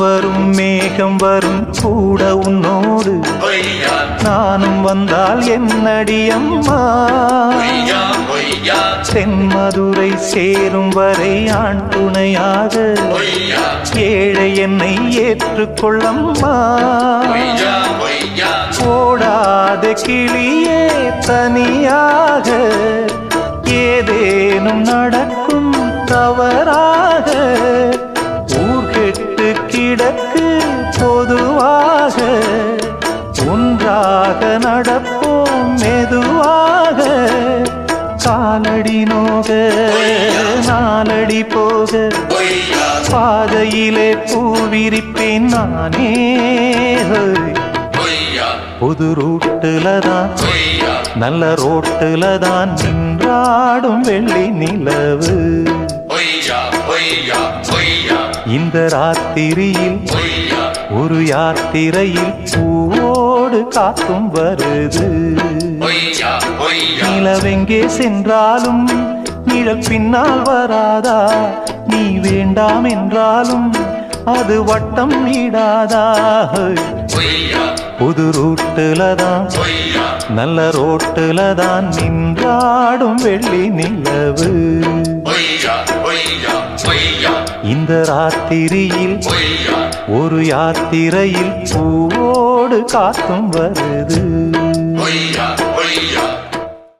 வரும் மேகம் வரும் கூட உன்னோடு நானும் வந்தால் என்னடி அம்மா தென்மதுரை சேரும் வரை ஆண் துணையாக ஏழை என்னை ஏற்றுக்கொள்ளம்மா ஓடாத கிளியே தனியாக ஏதேனும் நடக்கும் தவறாக ஊர் கெட்டு கிடக்கு பொதுவாக ஒன்றாக நடப்போம் மெதுவாக காலடி நோக நாலடி போக பாதையிலே பூவிரிப்பேன் நானே புது ரூட்டுல தான் நல்ல ரோட்டுல தான் நின்றாடும் வெள்ளி நிலவு இந்த ராத்திரியில் ஒரு யாத்திரையில் பூவோடு காத்தும் வருது நிலவெங்கே சென்றாலும் நிழல் பின்னால் வராதா நீ வேண்டாம் என்றாலும் அது வட்டம் இடாதா புது ரூட்டுல தான் நல்ல ரோட்டுல தான் நின்றாடும் வெள்ளி நிலவு இந்த ராத்திரியில் ஒரு யாத்திரையில் பூவோடு காத்தும் வருது